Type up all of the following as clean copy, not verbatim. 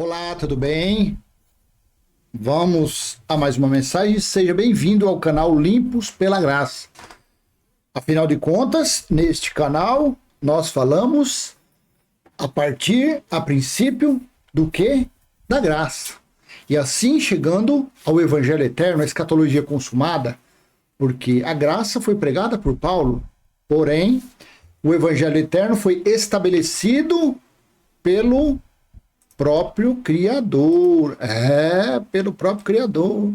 Olá, tudo bem? Vamos a mais uma mensagem. Seja bem-vindo ao canal Limpos pela Graça. Afinal de contas, neste canal nós falamos a princípio, do que? Da graça. E assim chegando ao Evangelho Eterno, a escatologia consumada, porque a graça foi pregada por Paulo, porém, o Evangelho Eterno foi estabelecido pelo próprio Criador. Pelo próprio Criador.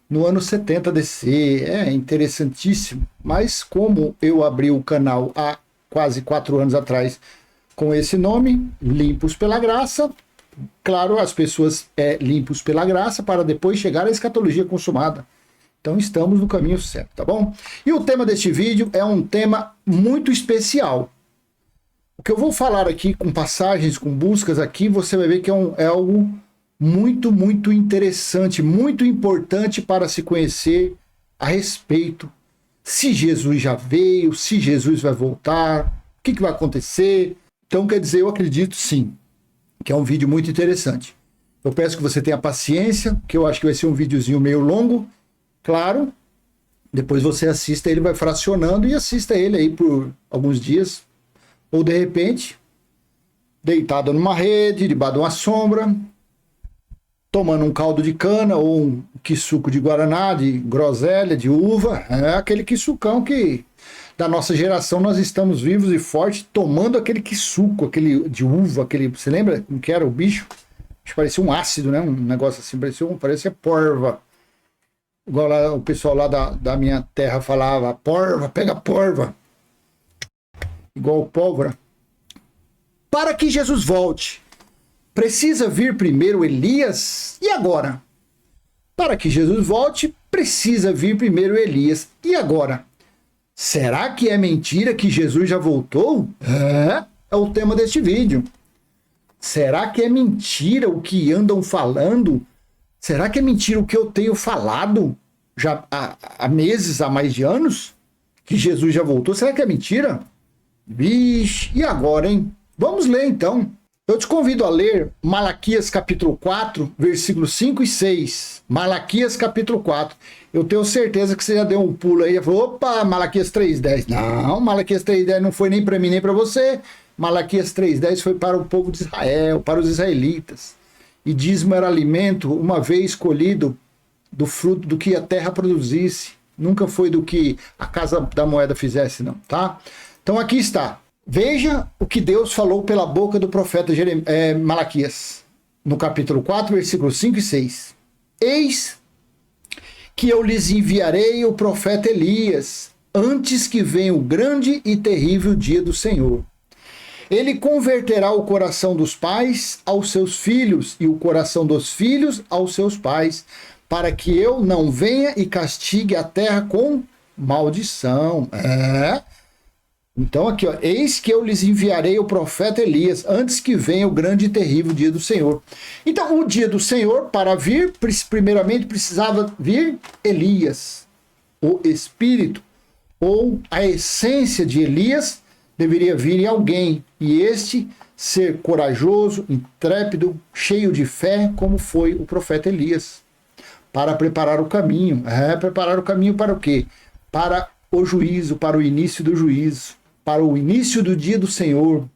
No ano 70 DC. É interessantíssimo. Mas como eu abri o canal há quase 4 anos atrás com esse nome, Limpos pela Graça, claro, as pessoas limpos pela graça para depois chegar à escatologia consumada. Então estamos no caminho certo, tá bom? E o tema deste vídeo é um tema muito especial. O que eu vou falar aqui com passagens, com buscas aqui, você vai ver que é algo muito, muito interessante, muito importante para se conhecer a respeito. Se Jesus já veio, se Jesus vai voltar, o que vai acontecer. Então, quer dizer, eu acredito sim, que é um vídeo muito interessante. Eu peço que você tenha paciência, que eu acho que vai ser um videozinho meio longo. Claro, depois você assista ele, vai fracionando e assista ele aí por alguns dias. Ou de repente, deitado numa rede, debaixo de uma sombra, tomando um caldo de cana ou um quissuco de guaraná, de groselha, de uva. É aquele quissucão que da nossa geração nós estamos vivos e fortes tomando aquele quissuco, aquele de uva, aquele, você lembra como que era o bicho? Acho que parecia um ácido, né? Um negócio assim, parecia porva. Igual lá, o pessoal lá da minha terra falava, porva, pega porva. Igual pólvora. Para que Jesus volte, precisa vir primeiro Elias? E agora? Para que Jesus volte, precisa vir primeiro Elias. E agora? Será que é mentira que Jesus já voltou? É o tema deste vídeo. Será que é mentira o que andam falando? Será que é mentira o que eu tenho falado já há meses, há mais de anos? Que Jesus já voltou? Será que é mentira? Vixe, e agora, hein? Vamos ler então. Eu te convido a ler Malaquias capítulo 4, versículos 5 e 6. Malaquias capítulo 4. Eu tenho certeza que você já deu um pulo aí e falou, opa, Malaquias 3:10. Não, Malaquias 3:10 não foi nem para mim nem para você. Malaquias 3:10 foi para o povo de Israel, para os israelitas. E dízimo era alimento, uma vez colhido do fruto do que a terra produzisse. Nunca foi do que a casa da moeda fizesse, não, tá? Então aqui está. Veja o que Deus falou pela boca do profeta Malaquias, no capítulo 4, versículos 5 e 6. Eis que eu lhes enviarei o profeta Elias, antes que venha o grande e terrível dia do Senhor. Ele converterá o coração dos pais aos seus filhos e o coração dos filhos aos seus pais, para que eu não venha e castigue a terra com maldição. Então aqui, ó, eis que eu lhes enviarei o profeta Elias, antes que venha o grande e terrível dia do Senhor. Então, o dia do Senhor, para vir, primeiramente precisava vir Elias, o Espírito, ou a essência de Elias, deveria vir em alguém, e este ser corajoso, intrépido, cheio de fé, como foi o profeta Elias, para preparar o caminho. Preparar o caminho para o quê? Para o juízo, para o início do juízo, para o início do dia do Senhor.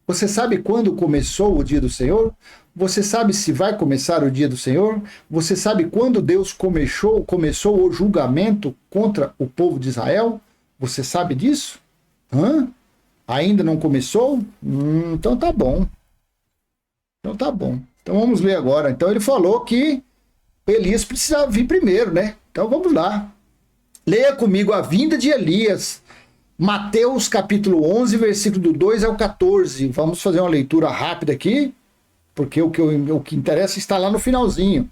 Você sabe quando começou o dia do Senhor? Você sabe se vai começar o dia do Senhor? Você sabe quando Deus começou o julgamento contra o povo de Israel? Você sabe disso? Ainda não começou? Então tá bom. Então tá bom. Então vamos ler agora. Então ele falou que Elias precisava vir primeiro, né? Então vamos lá. Leia comigo a vinda de Elias. Mateus capítulo 11, versículo do 2 ao 14. Vamos fazer uma leitura rápida aqui, porque o que interessa está lá no finalzinho.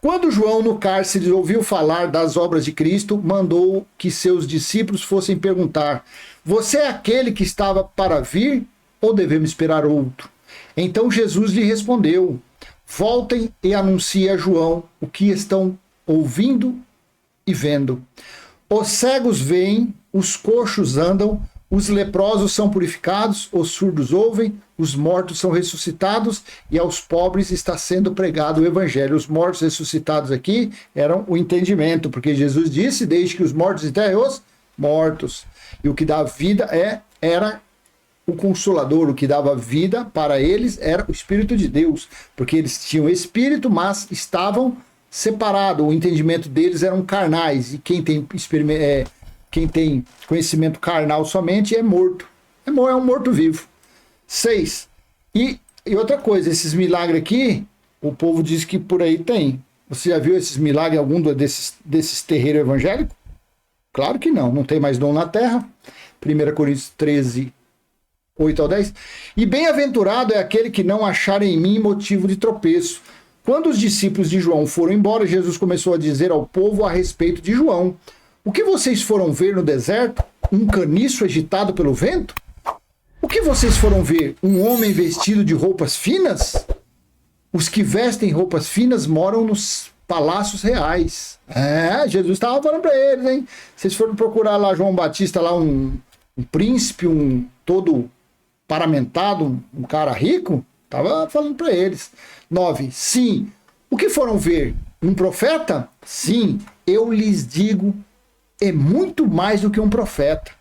Quando João no cárcere ouviu falar das obras de Cristo, mandou que seus discípulos fossem perguntar: você é aquele que estava para vir ou devemos esperar outro? Então Jesus lhe respondeu: voltem e anunciem a João o que estão ouvindo e vendo. Os cegos veem, os coxos andam, os leprosos são purificados, os surdos ouvem, os mortos são ressuscitados e aos pobres está sendo pregado o evangelho. Os mortos ressuscitados aqui eram o entendimento, porque Jesus disse, desde que os mortos enterrem os mortos. E o que dá vida era o Consolador, o que dava vida para eles era o Espírito de Deus, porque eles tinham espírito, mas estavam separados, o entendimento deles eram carnais, e quem tem conhecimento carnal somente é morto, é um morto-vivo. 6. E outra coisa, esses milagres aqui, o povo diz que por aí tem. Você já viu esses milagres em algum desses terreiros evangélicos? Claro que não, não tem mais dom na terra. 1 Coríntios 13, 8 ao 10. E bem-aventurado é aquele que não achar em mim motivo de tropeço. Quando os discípulos de João foram embora, Jesus começou a dizer ao povo a respeito de João: o que vocês foram ver no deserto? Um caniço agitado pelo vento? O que vocês foram ver? Um homem vestido de roupas finas? Os que vestem roupas finas moram nos palácios reais. Jesus estava falando para eles, hein? Vocês foram procurar lá João Batista, lá um príncipe, um todo paramentado, um cara rico? Estava falando para eles. 9. Sim. O que foram ver? Um profeta? Sim. Eu lhes digo, é muito mais do que um profeta.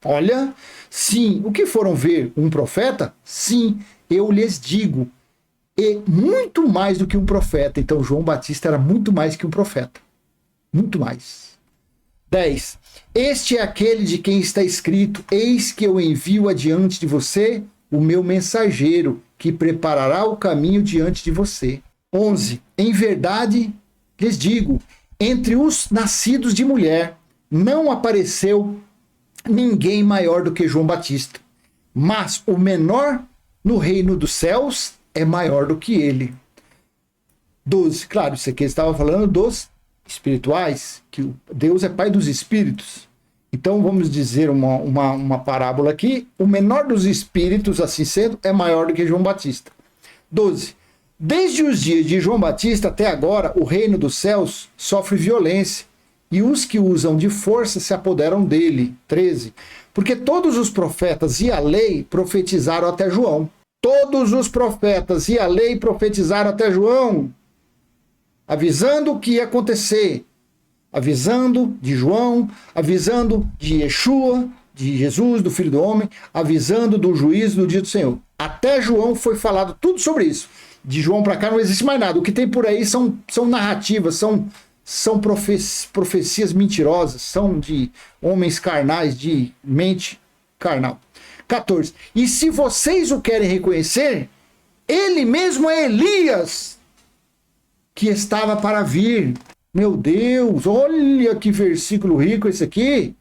Olha, sim. O que foram ver? Um profeta? Sim. Eu lhes digo, é muito mais do que um profeta. Então João Batista era muito mais que um profeta. Muito mais. 10. Este é aquele de quem está escrito: eis que eu envio adiante de você o meu mensageiro, que preparará o caminho diante de você. 11. Em verdade lhes digo, entre os nascidos de mulher não apareceu ninguém maior do que João Batista, mas o menor no reino dos céus é maior do que ele. 12. Claro, isso aqui ele estava falando dos espirituais, que Deus é pai dos espíritos. Então vamos dizer uma parábola aqui: o menor dos espíritos, assim sendo, é maior do que João Batista. 12. Desde os dias de João Batista até agora, o reino dos céus sofre violência, e os que usam de força se apoderam dele. 13. Porque todos os profetas e a lei profetizaram até João. Todos os profetas e a lei profetizaram até João, avisando o que ia acontecer. Avisando de João, avisando de Yeshua, de Jesus, do Filho do Homem, avisando do juízo do dia do Senhor. Até João foi falado tudo sobre isso. De João para cá não existe mais nada. O que tem por aí são narrativas, são profecias mentirosas, são de homens carnais, de mente carnal. 14. E se vocês o querem reconhecer, ele mesmo é Elias, que estava para vir. Meu Deus, olha que versículo rico esse aqui.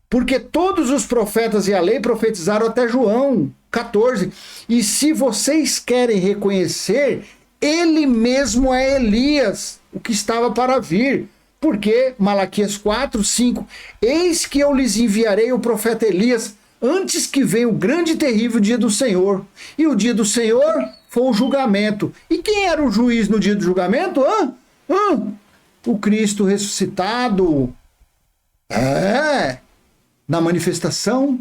Porque todos os profetas e a lei profetizaram até João. 14. E se vocês querem reconhecer, ele mesmo é Elias, o que estava para vir. Porque, Malaquias 4, 5, eis que eu lhes enviarei o profeta Elias, antes que venha o grande e terrível dia do Senhor. E o dia do Senhor foi o julgamento. E quem era o juiz no dia do julgamento? O Cristo ressuscitado. Na manifestação,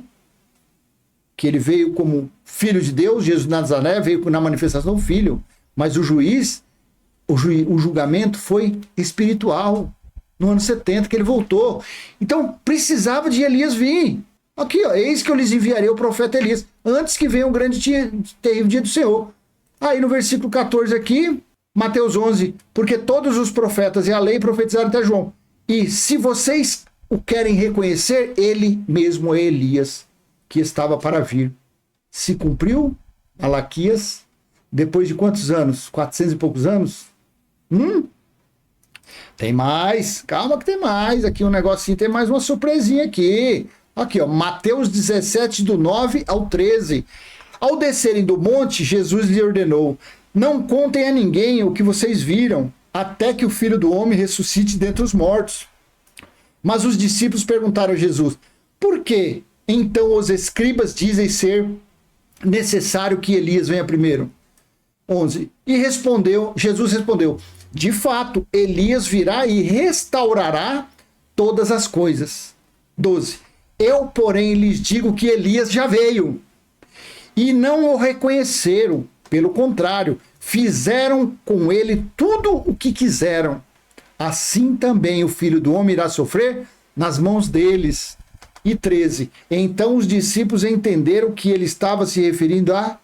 que ele veio como filho de Deus, Jesus de Nazaré veio na manifestação do filho, mas o julgamento foi espiritual, no ano 70 que ele voltou. Então precisava de Elias vir. Aqui, ó, eis que eu lhes enviarei o profeta Elias, antes que venha o grande terrível dia do Senhor. Aí no versículo 14 aqui, Mateus 11, porque todos os profetas e a lei profetizaram até João. E se vocês o querem reconhecer, ele mesmo é Elias, que estava para vir. Se cumpriu, Malaquias, depois de quantos anos? 400 e poucos anos? Tem mais, calma que tem mais. Aqui um negocinho, tem mais uma surpresinha aqui. Aqui, ó, Mateus 17, do 9 ao 13. Ao descerem do monte, Jesus lhe ordenou: não contem a ninguém o que vocês viram, até que o Filho do Homem ressuscite dentre os mortos. Mas os discípulos perguntaram a Jesus: por que então os escribas dizem ser necessário que Elias venha primeiro? 11. E Jesus respondeu: de fato, Elias virá e restaurará todas as coisas. 12. Eu, porém, lhes digo que Elias já veio, e não o reconheceram. Pelo contrário, fizeram com ele tudo o que quiseram. Assim também o Filho do Homem irá sofrer nas mãos deles. E 13. Então os discípulos entenderam que ele estava se referindo a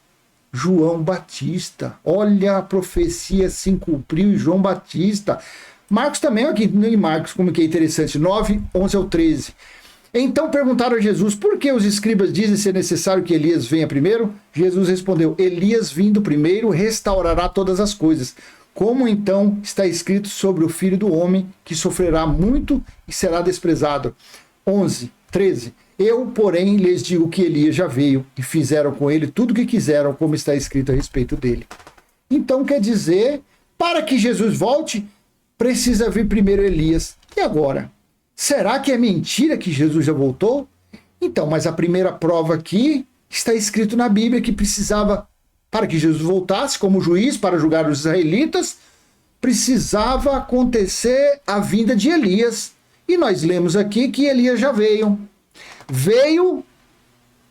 João Batista. Olha, a profecia se cumpriu em João Batista. Marcos também, aqui em Marcos, como que é interessante, 9, 11 ao 13. Então perguntaram a Jesus, por que os escribas dizem ser necessário que Elias venha primeiro? Jesus respondeu, Elias vindo primeiro restaurará todas as coisas. Como então está escrito sobre o Filho do Homem, que sofrerá muito e será desprezado. 11, 13. Eu, porém, lhes digo que Elias já veio e fizeram com ele tudo o que quiseram, como está escrito a respeito dele. Então quer dizer, para que Jesus volte, precisa vir primeiro Elias. E agora? Será que é mentira que Jesus já voltou? Então, mas a primeira prova aqui está escrito na Bíblia que precisava, para que Jesus voltasse como juiz para julgar os israelitas, precisava acontecer a vinda de Elias. E nós lemos aqui que Elias já veio. Veio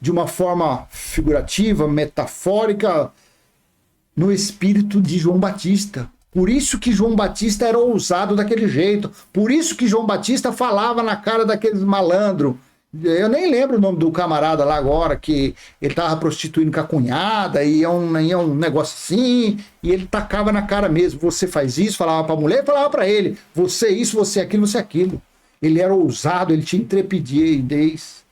de uma forma figurativa, metafórica, no espírito de João Batista. Por isso que João Batista era ousado daquele jeito. Por isso que João Batista falava na cara daqueles malandros. Eu nem lembro o nome do camarada lá agora, que ele estava prostituindo com a cunhada, e é um negócio assim, e ele tacava na cara mesmo. Você faz isso, falava para a mulher e falava para ele. Você isso, você aquilo, você aquilo. Ele era ousado, ele tinha intrepidez.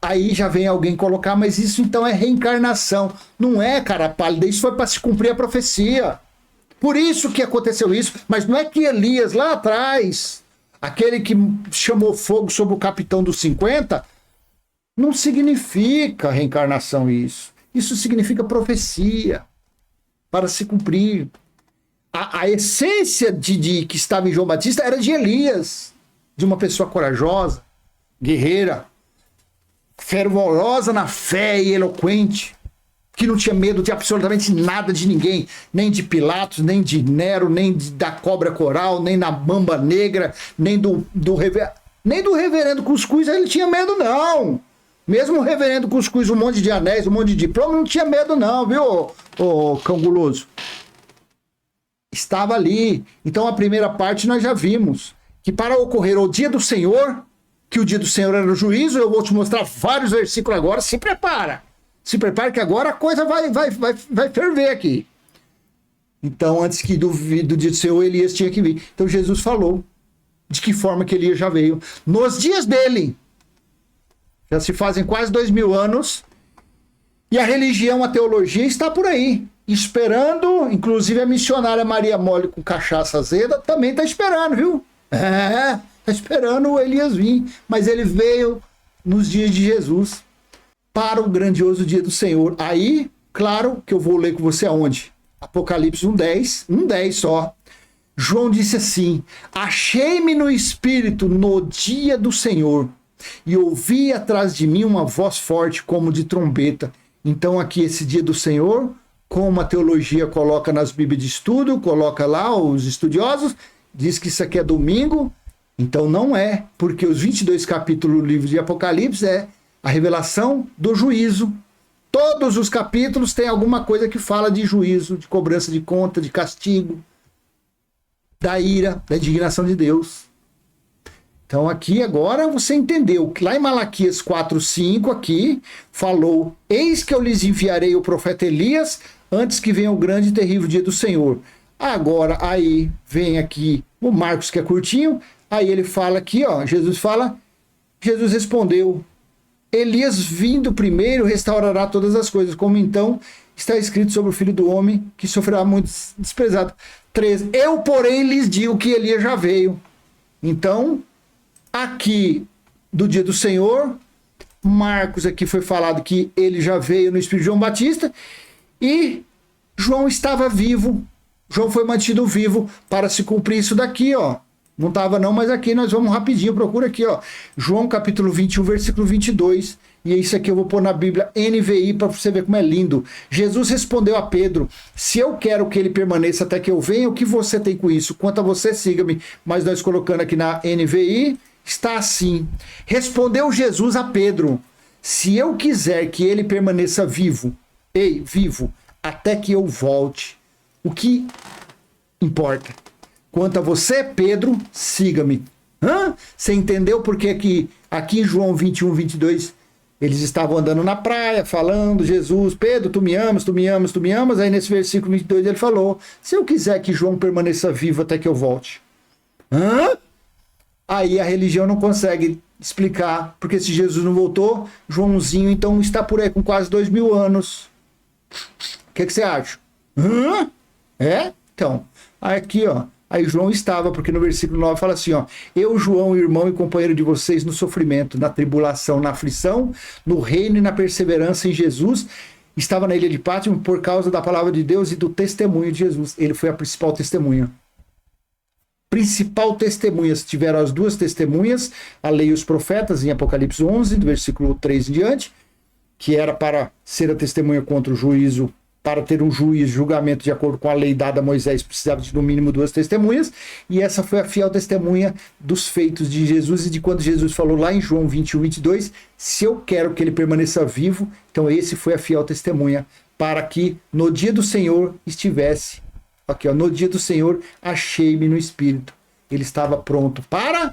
Aí já vem alguém colocar, mas isso então é reencarnação. Não é, cara pálida, isso foi para se cumprir a profecia. Por isso que aconteceu isso, mas não é que Elias lá atrás, aquele que chamou fogo sobre o capitão dos 50, não significa reencarnação isso. Isso significa profecia para se cumprir. A essência de que estava em João Batista era de Elias, de uma pessoa corajosa, guerreira, fervorosa na fé e eloquente, que não tinha medo de absolutamente nada de ninguém, nem de Pilatos, nem de Nero, nem da cobra coral, nem da mamba negra, nem do reverendo Cuscuz, ele tinha medo não. Mesmo o reverendo Cuscuz, um monte de anéis, um monte de diploma, não tinha medo não, viu, ô cão guloso? Estava ali. Então a primeira parte nós já vimos, que para ocorrer o dia do Senhor, que o dia do Senhor era o juízo, eu vou te mostrar vários versículos agora, se prepara. Se prepare que agora a coisa vai ferver aqui. Então, antes que do dia do Senhor, Elias tinha que vir. Então, Jesus falou de que forma que Elias já veio. Nos dias dele, já se fazem quase 2000 anos, e a religião, a teologia está por aí, esperando, inclusive a missionária Maria Mole com cachaça azeda, também está esperando, viu? Está esperando o Elias vir, mas ele veio nos dias de Jesus, para o grandioso dia do Senhor. Aí, claro, que eu vou ler com você aonde? Apocalipse 1:10 só. João disse assim, achei-me no Espírito no dia do Senhor, e ouvi atrás de mim uma voz forte como de trombeta. Então aqui esse dia do Senhor, como a teologia coloca nas Bíblias de estudo, coloca lá os estudiosos, diz que isso aqui é domingo, então não é, porque os 22 capítulos do livro de Apocalipse é a revelação do juízo. Todos os capítulos têm alguma coisa que fala de juízo, de cobrança de conta, de castigo, da ira, da indignação de Deus. Então aqui agora você entendeu que lá em Malaquias 4:5 aqui falou, eis que eu lhes enviarei o profeta Elias antes que venha o grande e terrível dia do Senhor. Agora aí vem aqui o Marcos, que é curtinho, aí ele fala aqui, ó, Jesus respondeu, Elias vindo primeiro restaurará todas as coisas, como então está escrito sobre o Filho do Homem, que sofrerá muito desprezado. 13. Eu, porém, lhes digo que Elias já veio. Então, aqui do dia do Senhor, Marcos aqui foi falado que ele já veio no Espírito de João Batista, e João estava vivo, João foi mantido vivo para se cumprir isso daqui, ó. Não estava não, mas aqui nós vamos rapidinho, procura aqui, ó. João capítulo 21, versículo 22. E isso aqui eu vou pôr na Bíblia NVI para você ver como é lindo. Jesus respondeu a Pedro, se eu quero que ele permaneça até que eu venha, o que você tem com isso? Quanto a você, siga-me. Mas nós colocando aqui na NVI, está assim. Respondeu Jesus a Pedro: se eu quiser que ele permaneça vivo, vivo, até que eu volte, o que importa? Quanto a você, Pedro, siga-me. Você entendeu por que aqui em João 21, 22, eles estavam andando na praia, falando, Jesus, Pedro, tu me amas, tu me amas, tu me amas. Aí nesse versículo 22 ele falou: se eu quiser que João permaneça vivo até que eu volte. Aí a religião não consegue explicar, porque se Jesus não voltou, Joãozinho então está por aí com quase 2000 anos. O que você acha? Então, aqui ó, aí João estava, porque no versículo 9 fala assim, ó: eu, João, irmão e companheiro de vocês no sofrimento, na tribulação, na aflição, no reino e na perseverança em Jesus, estava na ilha de Pátimo por causa da palavra de Deus e do testemunho de Jesus. Ele foi a principal testemunha. Principal testemunha, tiveram as duas testemunhas, a lei e os profetas, em Apocalipse 11, do versículo 3 em diante, que era para ser a testemunha contra o juízo, para ter um julgamento de acordo com a lei dada a Moisés, precisava de no mínimo duas testemunhas, e essa foi a fiel testemunha dos feitos de Jesus e de quando Jesus falou lá em João 21, 22, se eu quero que ele permaneça vivo, então esse foi a fiel testemunha, para que no dia do Senhor estivesse. Aqui, ó, no dia do Senhor achei-me no Espírito. Ele estava pronto para,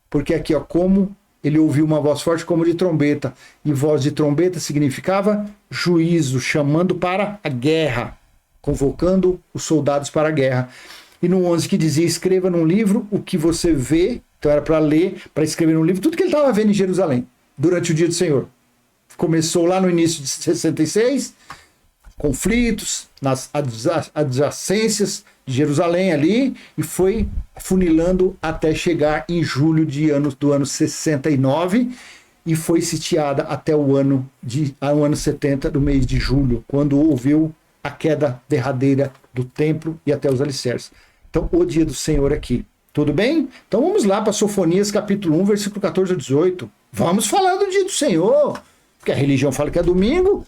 porque aqui, ó, como ele ouviu uma voz forte como de trombeta, e voz de trombeta significava juízo, chamando para a guerra, convocando os soldados para a guerra. E no 11 que dizia: escreva num livro o que você vê, então era para ler, para escrever num livro, tudo que ele estava vendo em Jerusalém, durante o dia do Senhor. Começou lá no início de 66, conflitos, nas adjacências de Jerusalém ali, e foi funilando até chegar em julho do ano 69, e foi sitiada até o ano 70, do mês de julho, quando houve a queda derradeira do templo e até os alicerces. Então, o dia do Senhor aqui. Tudo bem? Então vamos lá para Sofonias capítulo 1, versículo 14 a 18. Vamos falar do dia do Senhor, porque a religião fala que é domingo.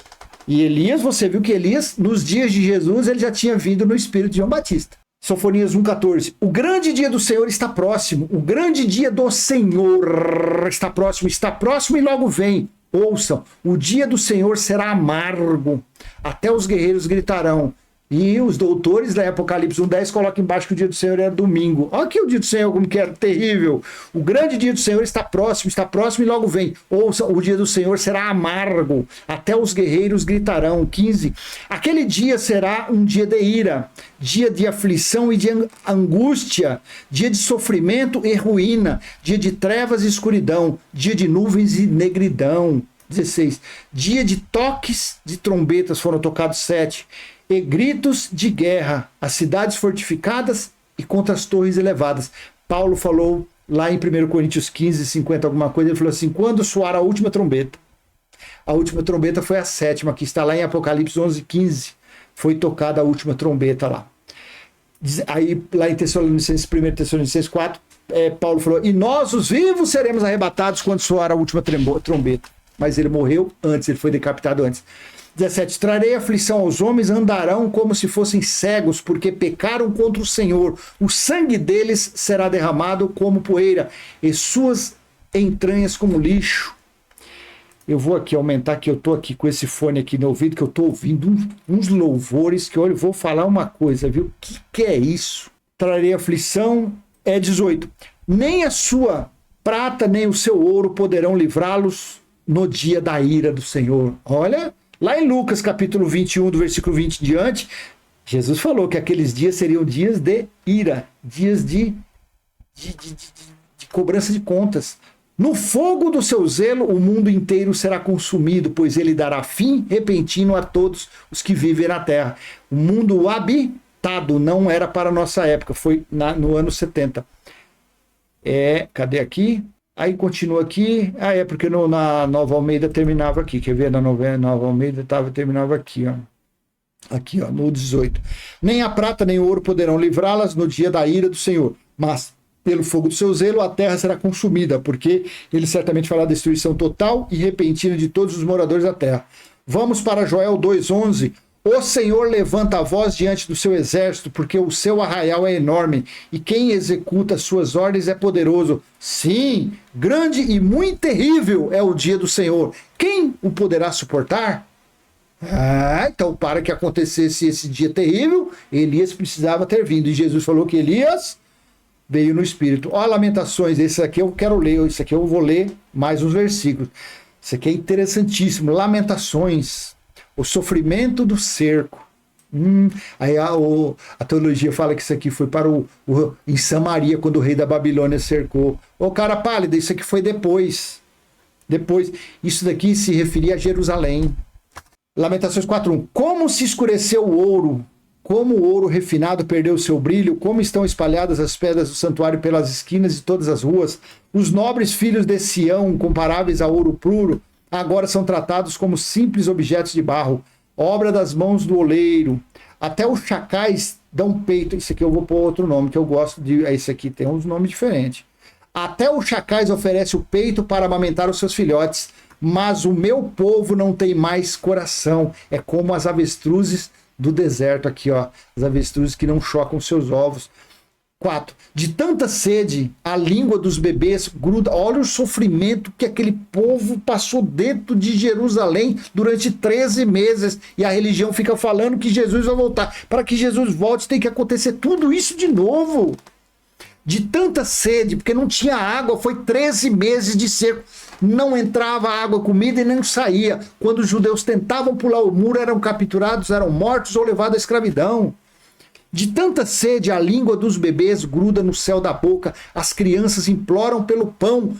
E Elias, você viu que Elias, nos dias de Jesus, ele já tinha vindo no espírito de João Batista. Sofonias 1,14. O grande dia do Senhor está próximo. O grande dia do Senhor está próximo e logo vem. Ouçam, o dia do Senhor será amargo. Até os guerreiros gritarão. E os doutores da Apocalipse 1:10 colocam embaixo que o dia do Senhor é domingo. Olha aqui o dia do Senhor como que é terrível. O grande dia do Senhor está próximo e logo vem. Ouça, o dia do Senhor será amargo. Até os guerreiros gritarão. 15. Aquele dia será um dia de ira, dia de aflição e de angústia, dia de sofrimento e ruína, dia de trevas e escuridão, dia de nuvens e negridão. 16. Dia de toques de trombetas, foram tocados 7. E gritos de guerra, as cidades fortificadas e contra as torres elevadas. Paulo falou lá em 1 Coríntios 15, 50, alguma coisa, ele falou assim: quando soar a última trombeta. A última trombeta foi a 7ª, que está lá em Apocalipse 11, 15. Foi tocada a última trombeta lá. Aí, lá em 1 Tessalonicenses 4, Paulo falou: e nós, os vivos, seremos arrebatados quando soar a última trombeta. Mas ele morreu antes, ele foi decapitado antes. 17. Trarei aflição aos homens, andarão como se fossem cegos, porque pecaram contra o Senhor. O sangue deles será derramado como poeira, e suas entranhas como lixo. Eu vou aqui aumentar, que eu tô aqui com esse fone aqui no ouvido, que eu tô ouvindo uns louvores, que olha, eu vou falar uma coisa, viu? O que é isso? Trarei aflição, 18. Nem a sua prata, nem o seu ouro poderão livrá-los no dia da ira do Senhor. Olha... Lá em Lucas, capítulo 21, do versículo 20 em diante, Jesus falou que aqueles dias seriam dias de ira, dias de cobrança de contas. No fogo do seu zelo, o mundo inteiro será consumido, pois ele dará fim repentino a todos os que vivem na terra. O mundo habitado não era para a nossa época, foi no ano 70. Cadê aqui? Aí continua aqui, porque na Nova Almeida terminava aqui, quer ver? Na Nova Almeida terminava aqui, ó. Aqui, ó, no 18. Nem a prata nem o ouro poderão livrá-las no dia da ira do Senhor, mas pelo fogo do seu zelo a terra será consumida, porque ele certamente fará destruição total e repentina de todos os moradores da terra. Vamos para Joel 2:11. O Senhor levanta a voz diante do seu exército, porque o seu arraial é enorme, e quem executa suas ordens é poderoso. Sim, grande e muito terrível é o dia do Senhor. Quem o poderá suportar? Então para que acontecesse esse dia terrível, Elias precisava ter vindo. E Jesus falou que Elias veio no Espírito. Ó, Lamentações, esse aqui eu quero ler, esse aqui eu vou ler mais uns versículos. Isso aqui é interessantíssimo. Lamentações, o sofrimento do cerco. Aí a teologia fala que isso aqui foi para em Samaria, quando o rei da Babilônia cercou. Ô cara pálido, isso aqui foi depois. Isso daqui se referia a Jerusalém. Lamentações 4:1. Como se escureceu o ouro, como o ouro refinado perdeu o seu brilho, como estão espalhadas as pedras do santuário pelas esquinas de todas as ruas. Os nobres filhos de Sião, comparáveis a ouro puro, agora são tratados como simples objetos de barro, obra das mãos do oleiro. Até os chacais dão peito. Isso aqui eu vou pôr outro nome, que eu gosto de... Esse aqui tem uns nomes diferentes. Até os chacais oferecem o peito para amamentar os seus filhotes, mas o meu povo não tem mais coração. É como as avestruzes do deserto aqui, ó. As avestruzes que não chocam seus ovos. 4. De tanta sede, a língua dos bebês gruda. Olha o sofrimento que aquele povo passou dentro de Jerusalém durante 13 meses. E a religião fica falando que Jesus vai voltar. Para que Jesus volte, tem que acontecer tudo isso de novo. De tanta sede, porque não tinha água, foi 13 meses de seco. Não entrava água, comida e não saía. Quando os judeus tentavam pular o muro, eram capturados, eram mortos ou levados à escravidão. De tanta sede, a língua dos bebês gruda no céu da boca. As crianças imploram pelo pão,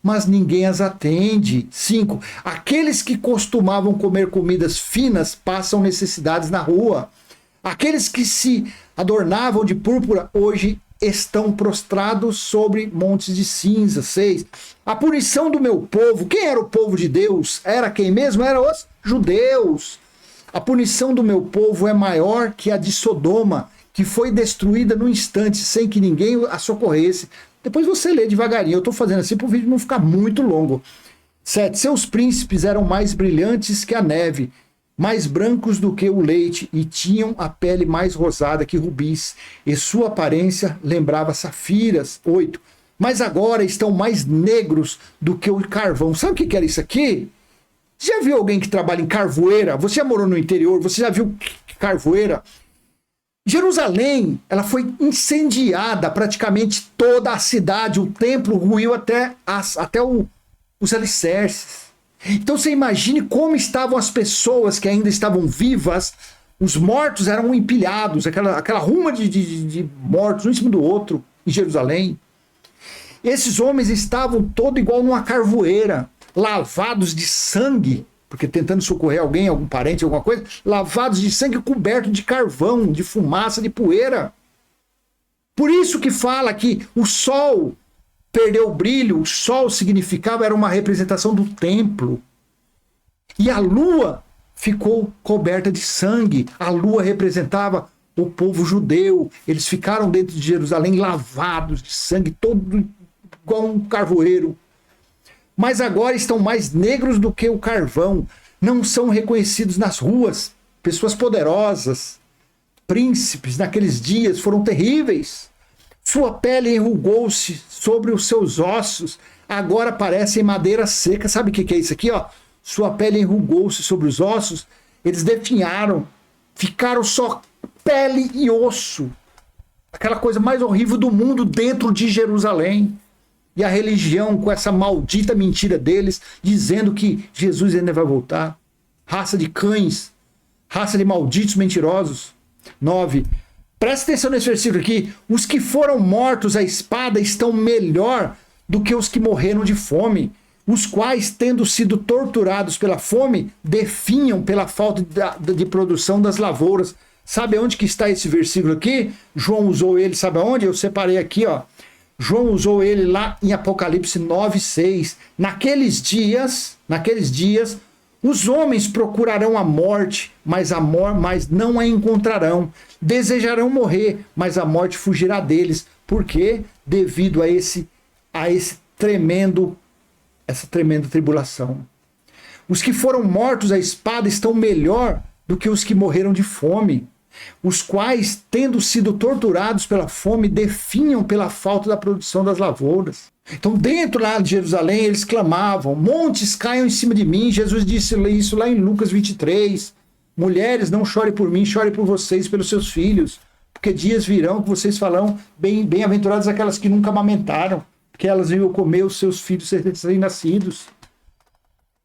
mas ninguém as atende. 5. Aqueles que costumavam comer comidas finas passam necessidades na rua. Aqueles que se adornavam de púrpura hoje estão prostrados sobre montes de cinza. 6. A punição do meu povo. Quem era o povo de Deus? Era quem mesmo? Eram os judeus. A punição do meu povo é maior que a de Sodoma, que foi destruída num instante, sem que ninguém a socorresse. Depois você lê devagarinho. Eu estou fazendo assim para o vídeo não ficar muito longo. 7. Seus príncipes eram mais brilhantes que a neve, mais brancos do que o leite, e tinham a pele mais rosada que rubis, e sua aparência lembrava safiras. 8. Mas agora estão mais negros do que o carvão. Sabe o que era isso aqui? Você já viu alguém que trabalha em carvoeira? Você já morou no interior? Você já viu carvoeira? Jerusalém, ela foi incendiada, praticamente toda a cidade, o templo ruiu até os alicerces. Então você imagine como estavam as pessoas que ainda estavam vivas. Os mortos eram empilhados, aquela ruma de mortos um em cima do outro em Jerusalém. Esses homens estavam todos igual numa carvoeira, lavados de sangue, porque tentando socorrer alguém, algum parente, alguma coisa, lavados de sangue, cobertos de carvão, de fumaça, de poeira. Por isso que fala que o sol perdeu o brilho. O sol significava, era uma representação do templo. E a lua ficou coberta de sangue. A lua representava o povo judeu. Eles ficaram dentro de Jerusalém lavados de sangue, todo igual um carvoeiro. Mas agora estão mais negros do que o carvão. Não são reconhecidos nas ruas. Pessoas poderosas, príncipes, naqueles dias foram terríveis. Sua pele enrugou-se sobre os seus ossos, agora parecem madeira seca. Sabe o que é isso aqui? Ó? Sua pele enrugou-se sobre os ossos, eles definharam, ficaram só pele e osso. Aquela coisa mais horrível do mundo dentro de Jerusalém. E a religião com essa maldita mentira deles, dizendo que Jesus ainda vai voltar. Raça de cães, raça de malditos mentirosos. 9. Presta atenção nesse versículo aqui. Os que foram mortos à espada estão melhor do que os que morreram de fome, os quais, tendo sido torturados pela fome, definham pela falta de produção das lavouras. Sabe onde que está esse versículo aqui? João usou ele, sabe aonde? Eu separei aqui, ó. João usou ele lá em Apocalipse 9:6. Naqueles dias, os homens procurarão a morte, mas não a encontrarão. Desejarão morrer, mas a morte fugirá deles. Por quê? Devido a essa tremenda tribulação. Os que foram mortos à espada estão melhor do que os que morreram de fome, os quais, tendo sido torturados pela fome, definham pela falta da produção das lavouras. Então, dentro lá de Jerusalém, eles clamavam: montes caiam em cima de mim. Jesus disse isso lá em Lucas 23. Mulheres, não chore por mim, chore por vocês, pelos seus filhos. Porque dias virão que vocês falarão: bem-aventuradas aquelas que nunca amamentaram, porque elas iam comer os seus filhos recém-nascidos.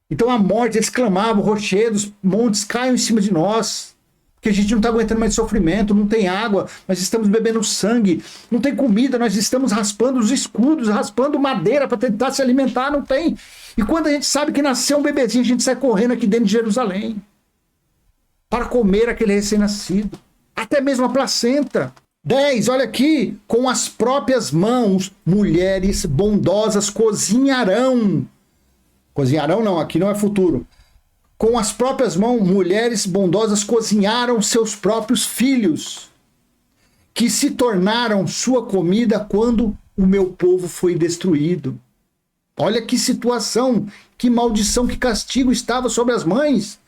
Então, a morte, eles clamavam: rochedos, montes caiam em cima de nós. Que a gente não está aguentando mais sofrimento, não tem água, nós estamos bebendo sangue, não tem comida, nós estamos raspando os escudos, raspando madeira para tentar se alimentar, não tem. E quando a gente sabe que nasceu um bebezinho, a gente sai correndo aqui dentro de Jerusalém para comer aquele recém-nascido, até mesmo a placenta. 10, olha aqui: com as próprias mãos, mulheres bondosas cozinharão. Cozinharão não, aqui não é futuro. Com as próprias mãos, mulheres bondosas cozinharam seus próprios filhos, que se tornaram sua comida quando o meu povo foi destruído. Olha que situação, que maldição, que castigo estava sobre as mães.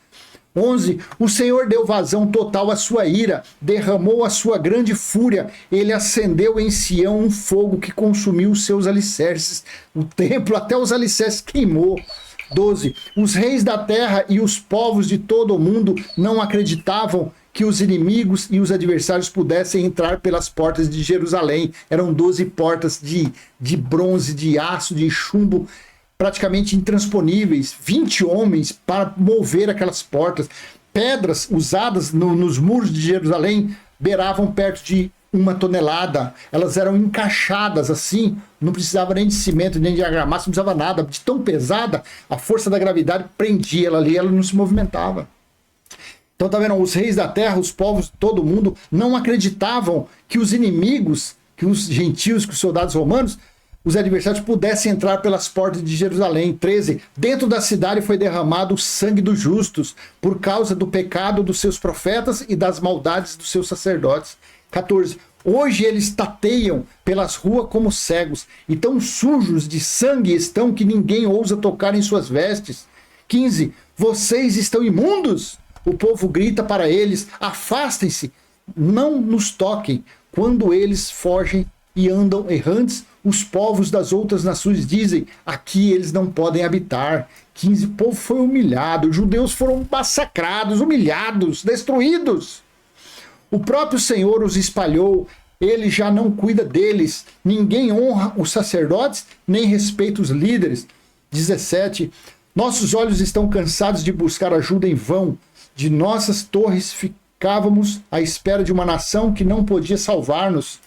11. O Senhor deu vazão total à sua ira, derramou a sua grande fúria, ele acendeu em Sião um fogo que consumiu os seus alicerces. O templo, até os alicerces queimou. 12. Os reis da terra e os povos de todo o mundo não acreditavam que os inimigos e os adversários pudessem entrar pelas portas de Jerusalém. Eram 12 portas de bronze, de aço, de chumbo, praticamente intransponíveis. 20 homens para mover aquelas portas. Pedras usadas nos muros de Jerusalém beiravam perto de 1 tonelada. Elas eram encaixadas assim, não precisava nem de cimento, nem de argamassa, não precisava nada. De tão pesada, a força da gravidade prendia ela ali, ela não se movimentava. Então tá vendo, os reis da terra, os povos de todo mundo não acreditavam que os inimigos, que os gentios, que os soldados romanos, os adversários pudessem entrar pelas portas de Jerusalém. 13. Dentro da cidade foi derramado o sangue dos justos, por causa do pecado dos seus profetas e das maldades dos seus sacerdotes. 14. Hoje eles tateiam pelas ruas como cegos, e tão sujos de sangue estão que ninguém ousa tocar em suas vestes. 15. Vocês estão imundos? O povo grita para eles: afastem-se, não nos toquem. Quando eles fogem e andam errantes, os povos das outras nações dizem: aqui eles não podem habitar. 15. O povo foi humilhado, os judeus foram massacrados, humilhados, destruídos. O próprio Senhor os espalhou, ele já não cuida deles. Ninguém honra os sacerdotes, nem respeita os líderes. 17. Nossos olhos estão cansados de buscar ajuda em vão. De nossas torres ficávamos à espera de uma nação que não podia salvar-nos.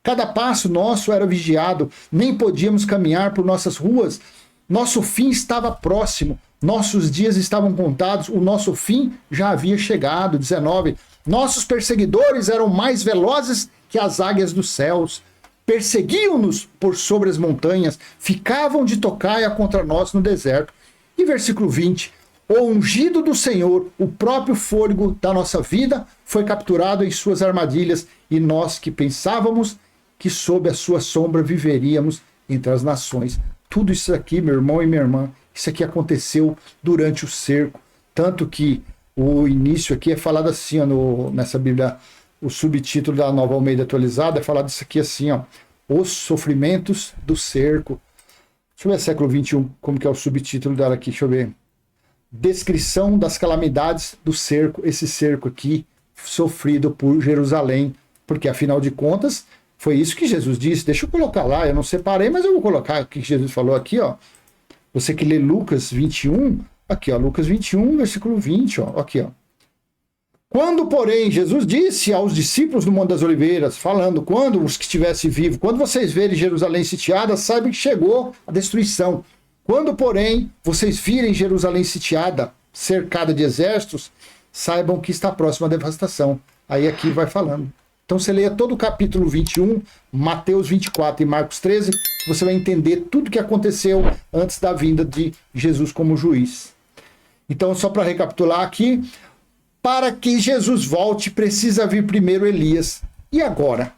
Cada passo nosso era vigiado, nem podíamos caminhar por nossas ruas. Nosso fim estava próximo, nossos dias estavam contados, o nosso fim já havia chegado. 19. Nossos perseguidores eram mais velozes que as águias dos céus. Perseguiam-nos por sobre as montanhas, ficavam de tocaia contra nós no deserto. E versículo 20. O ungido do Senhor, o próprio fôlego da nossa vida, foi capturado em suas armadilhas, e nós que pensávamos que sob a sua sombra viveríamos entre as nações. Tudo isso aqui, meu irmão e minha irmã, isso aqui aconteceu durante o cerco. Tanto que o início aqui é falado assim, ó, nessa Bíblia, o subtítulo da Nova Almeida Atualizada é falado isso aqui assim, ó: os sofrimentos do cerco. Deixa eu ver século 21, como que é o subtítulo dela aqui, deixa eu ver. Descrição das calamidades do cerco, esse cerco aqui sofrido por Jerusalém, porque afinal de contas foi isso que Jesus disse. Deixa eu colocar lá, eu não separei, mas eu vou colocar o que Jesus falou aqui, ó. Você que lê Lucas 21, aqui, ó, Lucas 21, versículo 20, ó, aqui, ó. Quando, porém, Jesus disse aos discípulos no Monte das Oliveiras, falando: quando os que estivessem vivos, quando vocês verem Jerusalém sitiada, saibam que chegou a destruição. Quando, porém, vocês virem Jerusalém sitiada, cercada de exércitos, saibam que está próxima a devastação. Aí aqui vai falando. Então você leia todo o capítulo 21, Mateus 24 e Marcos 13, você vai entender tudo o que aconteceu antes da vinda de Jesus como juiz. Então, só para recapitular aqui, para que Jesus volte, precisa vir primeiro Elias. E agora?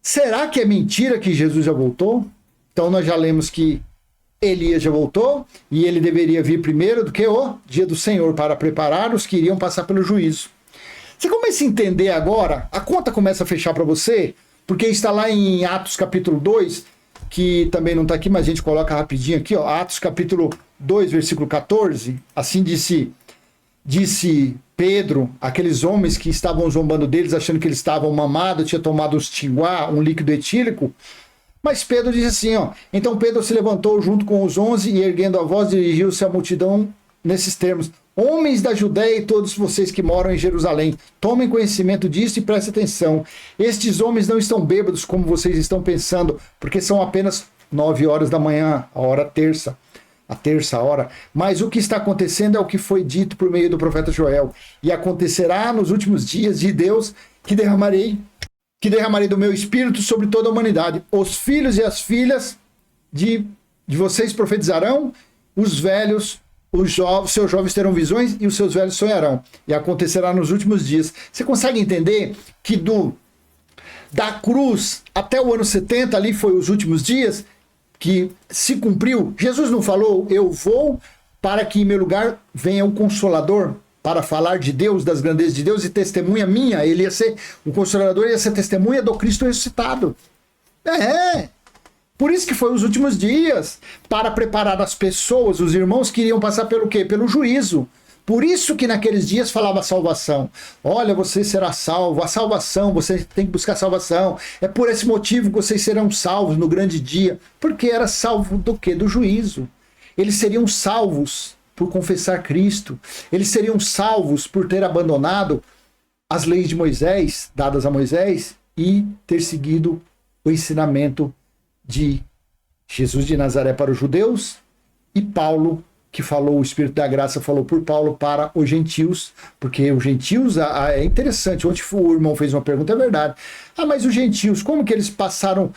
Será que é mentira que Jesus já voltou? Então nós já lemos que Elias já voltou e ele deveria vir primeiro do que o dia do Senhor, para preparar os que iriam passar pelo juízo. Você começa a entender agora, a conta começa a fechar para você, porque está lá em Atos capítulo 2, que também não está aqui, mas a gente coloca rapidinho aqui, ó, Atos capítulo 2, versículo 14, assim disse Pedro, aqueles homens que estavam zombando deles, achando que eles estavam mamados, tinha tomado uns tinguá, um líquido etílico, mas Pedro diz assim, ó, então Pedro se levantou junto com os 11 e erguendo a voz dirigiu-se à multidão nesses termos: homens da Judéia e todos vocês que moram em Jerusalém, tomem conhecimento disso e prestem atenção. Estes homens não estão bêbados como vocês estão pensando, porque são apenas 9 horas da manhã, a hora terça, a terça hora. Mas o que está acontecendo é o que foi dito por meio do profeta Joel. E acontecerá nos últimos dias de Deus que derramarei do meu espírito sobre toda a humanidade. Os filhos e as filhas de vocês profetizarão, os velhos, seus jovens terão visões e os seus velhos sonharão. E acontecerá nos últimos dias. Você consegue entender que da cruz até o ano 70, ali foi os últimos dias, que se cumpriu? Jesus não falou, eu vou para que em meu lugar venha o Consolador, para falar de Deus, das grandezas de Deus e testemunha minha. Ele ia ser, o Consolador ia ser testemunha do Cristo ressuscitado. Por isso que foi os últimos dias, para preparar as pessoas, os irmãos que iriam passar pelo quê? Pelo juízo. Por isso que naqueles dias falava salvação. Olha, você será salvo, a salvação, você tem que buscar salvação. É por esse motivo que vocês serão salvos no grande dia. Porque era salvo do quê? Do juízo. Eles seriam salvos por confessar Cristo. Eles seriam salvos por ter abandonado as leis de Moisés, dadas a Moisés, e ter seguido o ensinamento de Jesus de Nazaré para os judeus, e Paulo, que falou, o Espírito da Graça falou por Paulo para os gentios, porque os gentios, é interessante, ontem o irmão fez uma pergunta, é verdade, mas os gentios, como que eles passaram,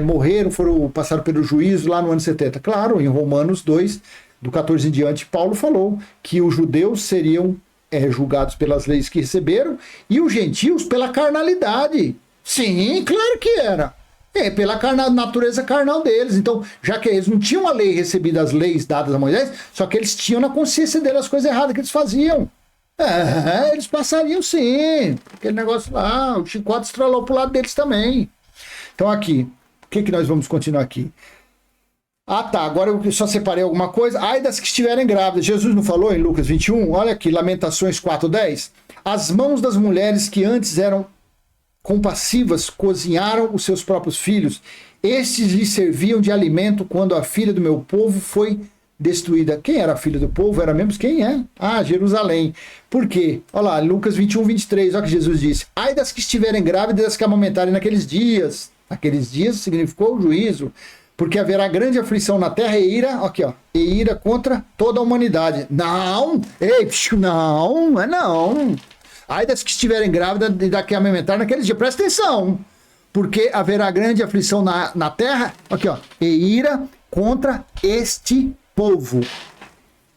morreram, passaram pelo juízo lá no ano 70? Claro, em Romanos 2, do 14 em diante, Paulo falou que os judeus seriam julgados pelas leis que receberam, e os gentios pela carnalidade. Sim, claro que era. Pela natureza carnal deles. Então, já que eles não tinham a lei recebida, as leis dadas a Moisés, só que eles tinham na consciência deles as coisas erradas que eles faziam. Eles passariam sim. Aquele negócio lá, o chicote estralou pro lado deles também. Então aqui, o que nós vamos continuar aqui? Agora eu só separei alguma coisa. Ai das que estiverem grávidas. Jesus não falou em Lucas 21? Olha aqui, Lamentações 4:10. As mãos das mulheres que antes eram compassivas cozinharam os seus próprios filhos. Estes lhes serviam de alimento quando a filha do meu povo foi destruída. Quem era a filha do povo? Era mesmo quem é? Jerusalém. Por quê? Olha lá, Lucas 21:23, olha o que Jesus disse. Ai das que estiverem grávidas e das que amamentarem naqueles dias. Naqueles dias significou o juízo. Porque haverá grande aflição na terra e ira, aqui ó, e ira contra toda a humanidade. Não! Não. Ai das que estiverem grávidas e da que amamentar naqueles dias. Presta atenção. Porque haverá grande aflição na terra. Aqui, ó. E ira contra este povo.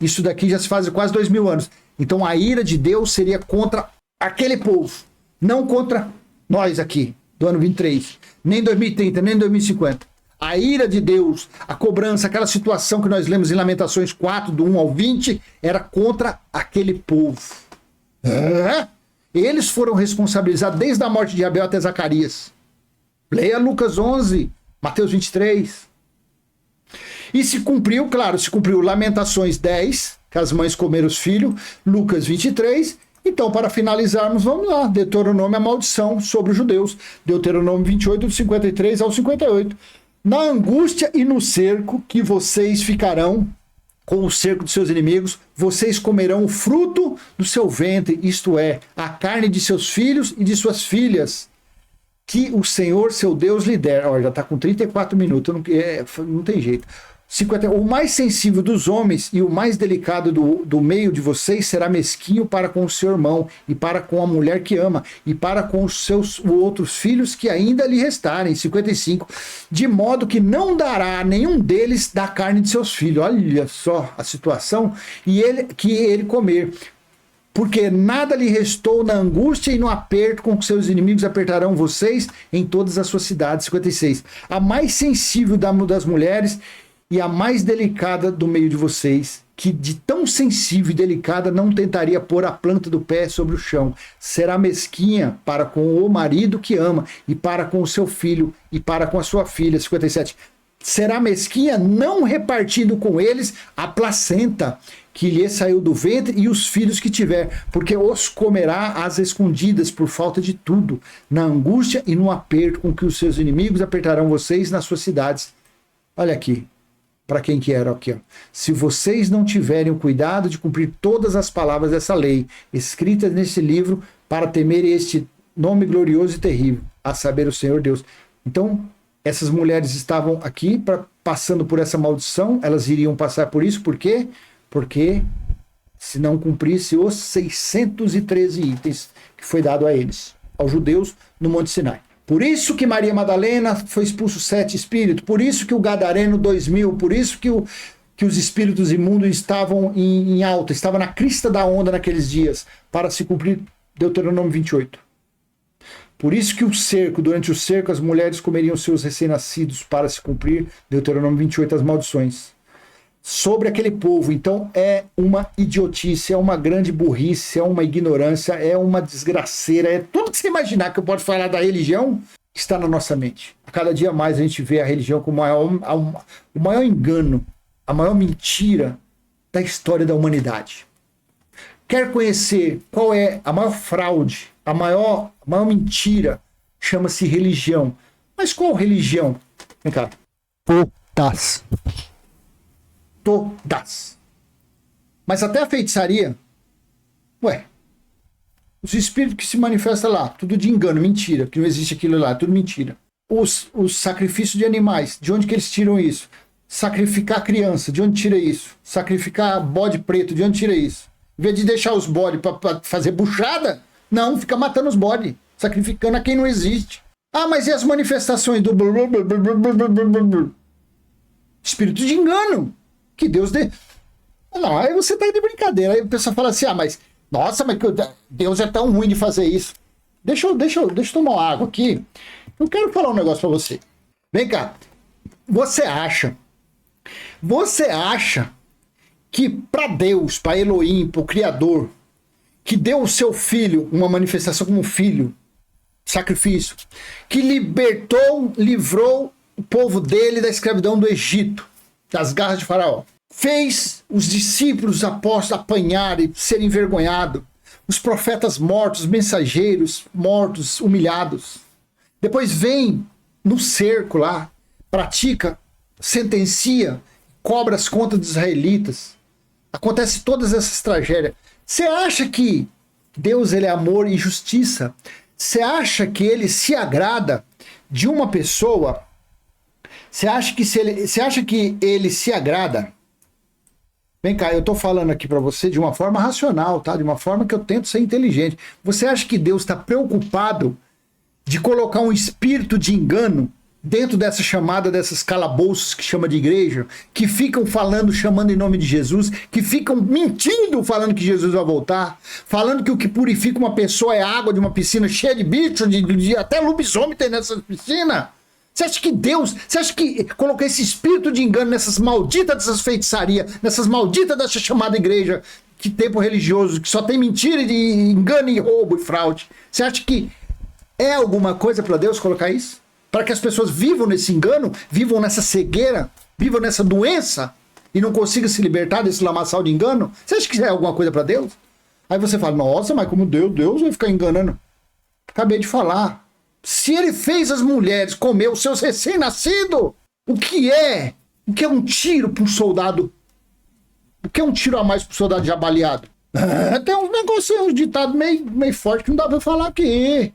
Isso daqui já se faz quase 2000 anos. Então a ira de Deus seria contra aquele povo. Não contra nós aqui, do ano 23. Nem 2030, nem 2050. A ira de Deus, a cobrança, aquela situação que nós lemos em Lamentações 4, do 1 ao 20, era contra aquele povo. Eles foram responsabilizados desde a morte de Abel até Zacarias. Leia Lucas 11, Mateus 23. E se cumpriu, claro, Lamentações 10, que as mães comeram os filhos, Lucas 23. Então, para finalizarmos, vamos lá, Deuteronômio, a maldição sobre os judeus. Deuteronômio 28, do 53 ao 58. Na angústia e no cerco que vocês ficarão, com o cerco dos seus inimigos, vocês comerão o fruto do seu ventre, isto é, a carne de seus filhos e de suas filhas, que o Senhor, seu Deus, lhe der. Olha, já está com 34 minutos, não tem jeito. 50, o mais sensível dos homens e o mais delicado do meio de vocês será mesquinho para com o seu irmão, e para com a mulher que ama, e para com os seus outros filhos que ainda lhe restarem. 55. De modo que não dará a nenhum deles da carne de seus filhos. Olha só a situação. E ele comer. Porque nada lhe restou na angústia e no aperto com que seus inimigos apertarão vocês em todas as suas cidades. 56. A mais sensível das mulheres e a mais delicada do meio de vocês que de tão sensível e delicada não tentaria pôr a planta do pé sobre o chão. Será mesquinha para com o marido que ama, e para com o seu filho, e para com a sua filha. 57. Será mesquinha não repartindo com eles a placenta que lhe saiu do ventre e os filhos que tiver, porque os comerá às escondidas por falta de tudo, na angústia e no aperto com que os seus inimigos apertarão vocês nas suas cidades. Olha aqui. Para quem que era aqui, ó. Se vocês não tiverem o cuidado de cumprir todas as palavras dessa lei, escritas nesse livro, para temer este nome glorioso e terrível, a saber, o Senhor Deus. Então, essas mulheres estavam aqui passando por essa maldição, elas iriam passar por isso, por quê? Porque se não cumprisse os 613 itens que foi dado a eles, aos judeus, no Monte Sinai. Por isso que Maria Madalena foi expulso 7 espíritos, por isso que o Gadareno 2000, por isso que os espíritos imundos estavam em alta, estavam na crista da onda naqueles dias, para se cumprir Deuteronômio 28. Por isso que durante o cerco, as mulheres comeriam seus recém-nascidos para se cumprir Deuteronômio 28, as maldições. Sobre aquele povo, então, é uma idiotice, é uma grande burrice, é uma ignorância, é uma desgraceira, é tudo que você imaginar que eu posso falar da religião, está na nossa mente. A cada dia mais a gente vê a religião como o maior engano, a maior mentira da história da humanidade. Quer conhecer qual é a maior fraude, a maior mentira? Chama-se religião. Mas qual religião? Vem cá. Todas. Mas até a feitiçaria, os espíritos que se manifestam lá, tudo de engano, mentira, que não existe aquilo lá, tudo mentira. Os sacrifícios de animais, de onde que eles tiram isso? Sacrificar criança, de onde tira isso? Sacrificar bode preto, de onde tira isso? Em vez de deixar os bodes para fazer buchada, não, fica matando os bodes, sacrificando a quem não existe. Ah, mas e as manifestações do espírito de engano? Que Deus dê. Não, aí você tá de brincadeira. Aí o pessoal fala assim: mas nossa, mas Deus é tão ruim de fazer isso. Deixa eu tomar uma água aqui. Eu quero falar um negócio pra você. Vem cá. Você acha que pra Deus, pra Elohim, pro Criador, que deu o seu filho, uma manifestação como filho, sacrifício, que livrou o povo dele da escravidão do Egito, das garras de Faraó, fez os discípulos, os apóstolos apanharem, serem envergonhados, os profetas mortos, os mensageiros mortos, humilhados. Depois vem no cerco lá, pratica, sentencia, cobra as contas dos israelitas. Acontece todas essas tragédias. Você acha que Deus, ele é amor e justiça? Você acha que ele se agrada de uma pessoa? Você acha que ele se agrada? Vem cá, eu tô falando aqui para você de uma forma racional, tá? De uma forma que eu tento ser inteligente. Você acha que Deus está preocupado de colocar um espírito de engano dentro dessa chamada, dessas calabouços que chama de igreja, que ficam chamando em nome de Jesus, que ficam mentindo falando que Jesus vai voltar, falando que o que purifica uma pessoa é a água de uma piscina cheia de bicho, até lobisomem tem nessa piscina? Você acha que colocar esse espírito de engano nessas malditas dessas feitiçarias, nessas malditas dessa chamada igreja, que tempo religioso, que só tem mentira e engano e roubo e fraude? Você acha que é alguma coisa para Deus colocar isso? Para que as pessoas vivam nesse engano, vivam nessa cegueira, vivam nessa doença e não consigam se libertar desse lamaçal de engano? Você acha que é alguma coisa para Deus? Aí você fala, nossa, mas como Deus vai ficar enganando? Acabei de falar. Se ele fez as mulheres comer os seus recém-nascidos, o que é um tiro para um soldado? O que é um tiro a mais para o soldado já baleado? Tem uns negocinhos, uns ditados meio fortes que não dá para falar aqui.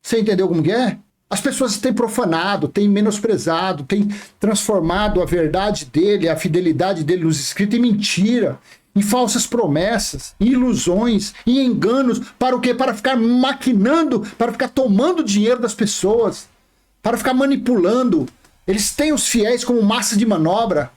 Você entendeu como que é? As pessoas têm profanado, têm menosprezado, têm transformado a verdade dele, a fidelidade dele nos escritos em mentira, em falsas promessas, em ilusões, em enganos. Para o quê? Para ficar maquinando, para ficar tomando dinheiro das pessoas, para ficar manipulando. Eles têm os fiéis como massa de manobra.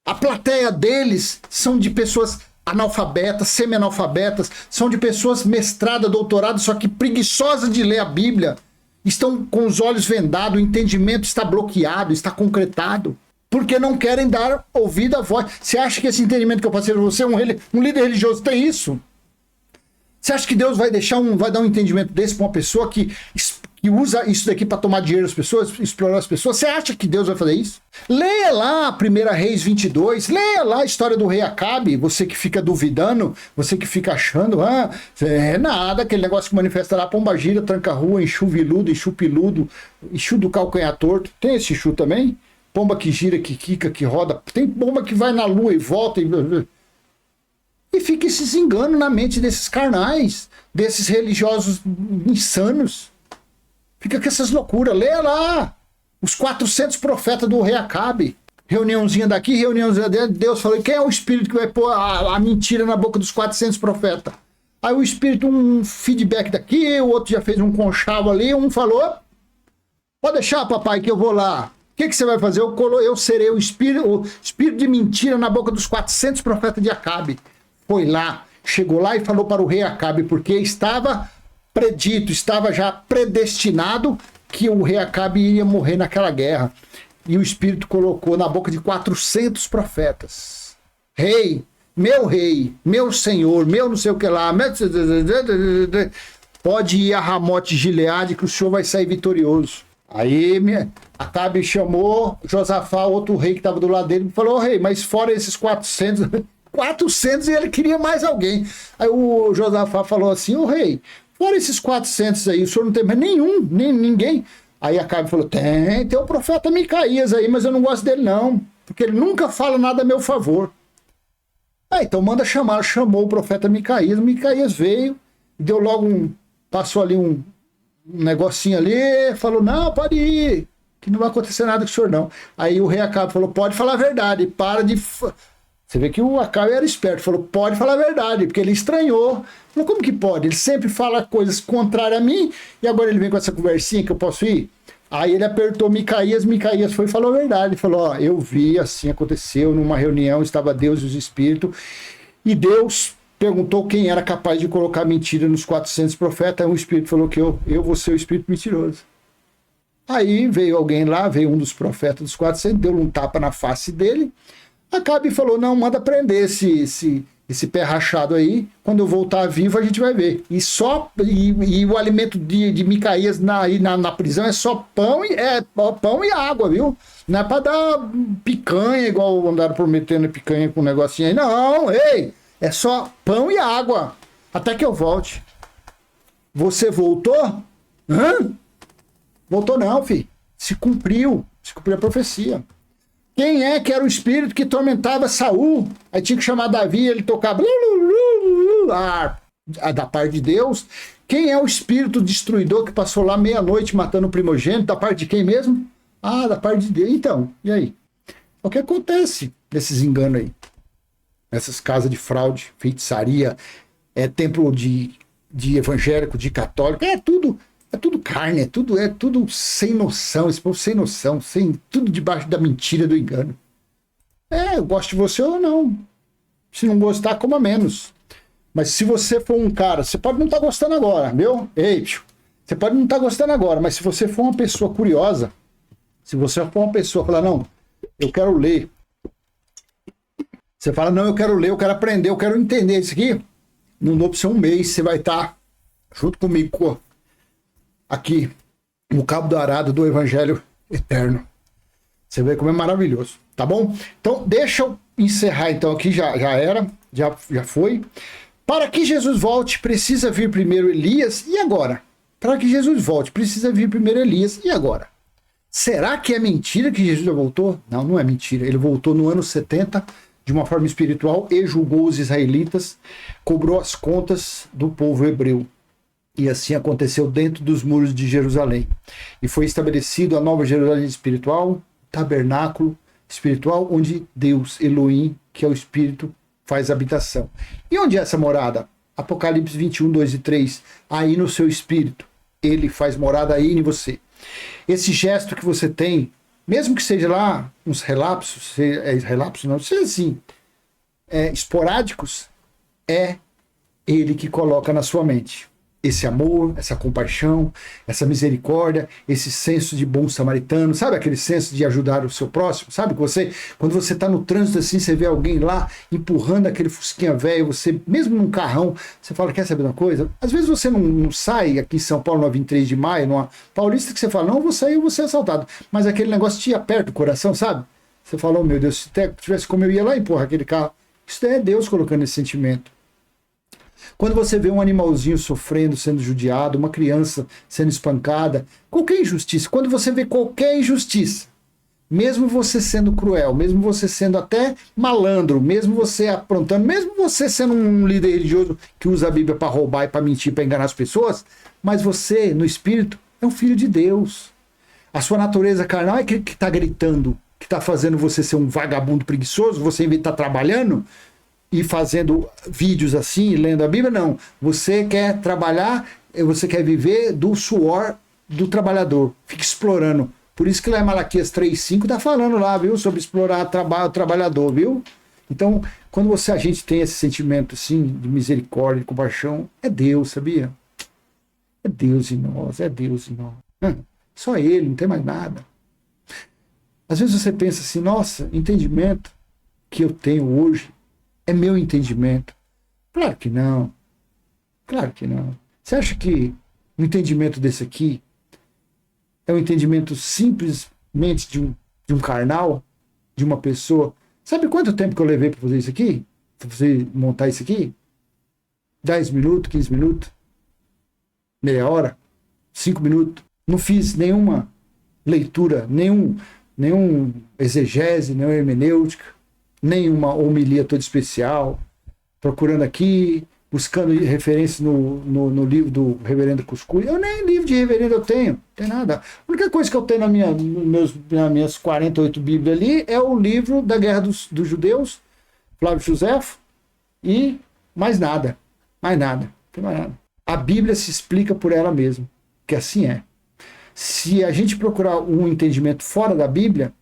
A plateia deles são de pessoas analfabetas, semi-analfabetas, são de pessoas mestradas, doutoradas, só que preguiçosas de ler a Bíblia. Estão com os olhos vendados, o entendimento está bloqueado, está concretado. Porque não querem dar ouvido à voz. Você acha que esse entendimento que eu passei para você, um líder religioso, tem isso? Você acha que Deus vai dar um entendimento desse para uma pessoa que usa isso daqui para tomar dinheiro das pessoas, explorar as pessoas? Você acha que Deus vai fazer isso? Leia lá 1 Reis 22, leia lá a história do rei Acabe, você que fica duvidando, você que fica achando, é nada, aquele negócio que manifesta lá, pombagira, tranca-rua, enxu viludo, enxu piludo, enxu do calcanhar torto. Tem esse enxu também? Pomba que gira, que quica, que roda. Tem pomba que vai na lua e volta e fica esses enganos na mente desses carnais, desses religiosos insanos. Fica com essas loucuras. Leia lá os 400 profetas do rei Acabe. Reuniãozinha daqui, reuniãozinha dentro. Deus falou, quem é o espírito que vai pôr a mentira na boca dos 400 profetas? Aí o espírito, um feedback daqui, o outro já fez um conchavo ali, um falou, pode deixar, papai, que eu vou lá. O que você vai fazer? Eu serei o espírito de mentira na boca dos 400 profetas de Acabe. Foi lá, chegou lá e falou para o rei Acabe, porque estava predito, estava já predestinado que o rei Acabe iria morrer naquela guerra. E o Espírito colocou na boca de 400 profetas. Rei, meu senhor, meu não sei o que lá, pode ir a Ramote Gileade que o senhor vai sair vitorioso. Aí Acabe chamou Josafá, outro rei que estava do lado dele, e falou, rei, mas fora esses 400... 400 e ele queria mais alguém. Aí o Josafá falou assim, ô rei, fora esses 400 aí, o senhor não tem mais nenhum, nem ninguém. Aí Acabe falou, tem o profeta Micaías aí, mas eu não gosto dele não, porque ele nunca fala nada a meu favor. Então manda chamar, chamou o profeta Micaías veio, deu logo passou ali um negocinho ali, falou, não, pode ir, que não vai acontecer nada com o senhor não. Aí o rei Acabe falou, pode falar a verdade, para de... Você vê que o Acabe era esperto, falou, pode falar a verdade, porque ele estranhou. Falou, como que pode? Ele sempre fala coisas contrárias a mim, e agora ele vem com essa conversinha que eu posso ir? Aí ele apertou Micaías foi e falou a verdade. Ele falou, eu vi, assim aconteceu, numa reunião, estava Deus e os Espíritos, e Deus perguntou quem era capaz de colocar mentira nos 400 profetas, aí o Espírito falou que eu vou ser o Espírito mentiroso. Aí veio alguém lá, veio um dos profetas dos 400, deu um tapa na face dele, Acabe falou, não, manda prender esse pé rachado aí, quando eu voltar vivo a gente vai ver. E o alimento de Micaías na prisão é só pão e água, viu? Não é pra dar picanha, igual andaram prometendo picanha com um negocinho aí. Não, é só pão e água, até que eu volte. Você voltou? Voltou não, filho. Se cumpriu a profecia. Quem é que era o espírito que tormentava Saul? Aí tinha que chamar Davi, ele tocava da parte de Deus. Quem é o espírito destruidor que passou lá meia-noite matando o primogênito? Da parte de quem mesmo? Da parte de Deus. Então, e aí? O que acontece nesses enganos aí? Nessas casas de fraude, feitiçaria, templo de evangélico, de católico, é tudo carne, é tudo sem noção, esse povo sem noção, tudo debaixo da mentira, do engano. Eu gosto de você ou não. Se não gostar, coma menos. Mas se você for um cara, você pode não estar gostando agora, viu? Você pode não estar gostando agora, mas se você for uma pessoa curiosa, se você for uma pessoa falar, não, eu quero ler. Você fala, não, eu quero ler, eu quero aprender, eu quero entender isso aqui. Não dou para você um mês, você vai estar junto comigo aqui no cabo do arado do Evangelho Eterno. Você vê como é maravilhoso, tá bom? Então, deixa eu encerrar então aqui, já foi. Para que Jesus volte, precisa vir primeiro Elias, e agora? Para que Jesus volte, precisa vir primeiro Elias, e agora? Será que é mentira que Jesus já voltou? Não, não é mentira. Ele voltou no ano 70, de uma forma espiritual, e julgou os israelitas, cobrou as contas do povo hebreu. E assim aconteceu dentro dos muros de Jerusalém. E foi estabelecido a nova Jerusalém espiritual, tabernáculo espiritual, onde Deus, Elohim, que é o Espírito, faz habitação. E onde é essa morada? Apocalipse 21, 2 e 3. Aí no seu Espírito. Ele faz morada aí em você. Esse gesto que você tem, mesmo que seja lá uns relapsos, não, seja assim, esporádicos, é ele que coloca na sua mente. esse amor, essa compaixão, essa misericórdia, esse senso de bom samaritano, sabe aquele senso de ajudar o seu próximo? Sabe que você, quando você está no trânsito assim, você vê alguém lá empurrando aquele fusquinha velho, você, mesmo num carrão, você fala, quer saber uma coisa? Às vezes você não sai aqui em São Paulo, no 23 de maio, numa Paulista, que você fala, não, eu vou sair, eu vou ser assaltado. Mas aquele negócio te aperta o coração, sabe? Você fala, oh meu Deus, se tivesse como eu ia lá e empurrar aquele carro. Isso é Deus colocando esse sentimento. Quando você vê um animalzinho sofrendo, sendo judiado, uma criança sendo espancada, qualquer injustiça, quando você vê qualquer injustiça, mesmo você sendo cruel, mesmo você sendo até malandro, mesmo você aprontando, mesmo você sendo um líder religioso que usa a Bíblia para roubar e para mentir, para enganar as pessoas, mas você, no espírito, é um filho de Deus. A sua natureza carnal é aquele que está gritando, que está fazendo você ser um vagabundo preguiçoso, você em vez de estar trabalhando e fazendo vídeos assim, lendo a Bíblia, não. Você quer trabalhar, você quer viver do suor do trabalhador. Fica explorando. Por isso que lá em Malaquias 3,5 está falando lá, viu? Sobre explorar o trabalhador, viu? Então, quando a gente tem esse sentimento assim, de misericórdia, de compaixão, é Deus, sabia? É Deus em nós, é Deus em nós. Só Ele, não tem mais nada. Às vezes você pensa assim, nossa, entendimento que eu tenho hoje é meu entendimento. Claro que não. Claro que não. Você acha que o entendimento desse aqui é um entendimento simplesmente de um carnal, de uma pessoa? Sabe quanto tempo que eu levei para fazer isso aqui? Para montar isso aqui? 10 minutos, 15 minutos? Meia hora? 5 minutos? Não fiz nenhuma leitura, nenhum exegese, nenhuma hermenêutica, nenhuma homilia toda especial, procurando aqui, buscando referência no livro do reverendo Cuscuz. Eu nem livro de reverendo eu tenho, não tem nada. A única coisa que eu tenho nas minhas 48 Bíblias ali é o livro da Guerra dos Judeus, Flávio Josefo, e mais nada. Mais nada. Não tem mais nada. A Bíblia se explica por ela mesma, que assim é. Se a gente procurar um entendimento fora da Bíblia,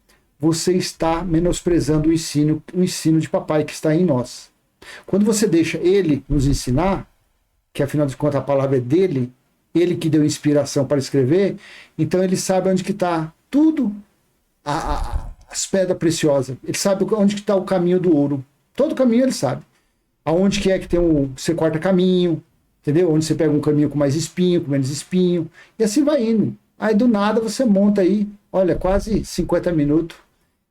você está menosprezando o ensino de papai que está em nós. Quando você deixa ele nos ensinar, que afinal de contas a palavra é dele, ele que deu inspiração para escrever, então ele sabe onde que está tudo, as pedras preciosas. Ele sabe onde que está o caminho do ouro. Todo caminho ele sabe. Aonde que é que tem você corta caminho, entendeu? Onde você pega um caminho com mais espinho, com menos espinho, e assim vai indo. Aí do nada você monta aí, olha, quase 50 minutos.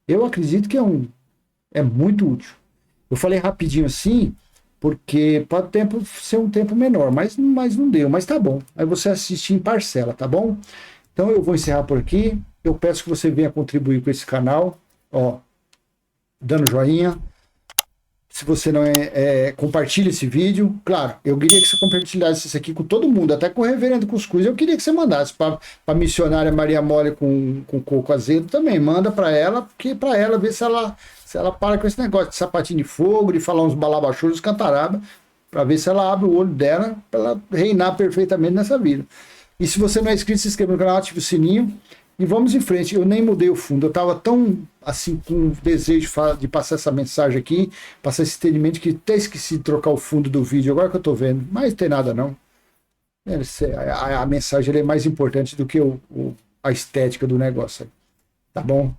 Eu acredito que é muito útil. Eu falei rapidinho assim, porque pode ser um tempo menor, mas não deu, mas tá bom. Aí você assiste em parcela, tá bom? Então eu vou encerrar por aqui. Eu peço que você venha contribuir com esse canal, ó, dando joinha. Se você não compartilha esse vídeo. Claro, eu queria que você compartilhasse isso aqui com todo mundo, até com o reverendo Cuscuz. Eu queria que você mandasse para a missionária Maria Mole com coco azedo também. Manda para ela, porque para ela ver se ela para com esse negócio de sapatinho de fogo, de falar uns balabachúrios, cantaraba, para ver se ela abre o olho dela, para ela reinar perfeitamente nessa vida. E se você não é inscrito, se inscreva no canal, ative o sininho. E vamos em frente. Eu nem mudei o fundo. Eu estava tão assim com desejo de passar essa mensagem aqui, passar esse entendimento, que até esqueci de trocar o fundo do vídeo. Agora que eu estou vendo. Mas não tem nada não. A mensagem é mais importante do que a estética do negócio. Tá bom?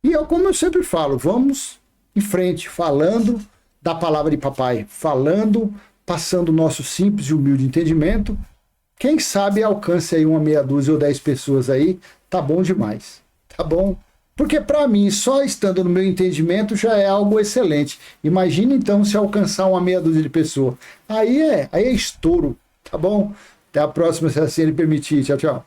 E como eu sempre falo, vamos em frente, falando da palavra de papai. Falando, passando o nosso simples e humilde entendimento. Quem sabe alcance aí uma meia dúzia ou 10 pessoas aí. Tá bom demais, tá bom? Porque para mim, só estando no meu entendimento já é algo excelente. Imagina então se alcançar uma meia dúzia de pessoas. Aí é estouro, tá bom? Até a próxima, se assim ele permitir. Tchau, tchau.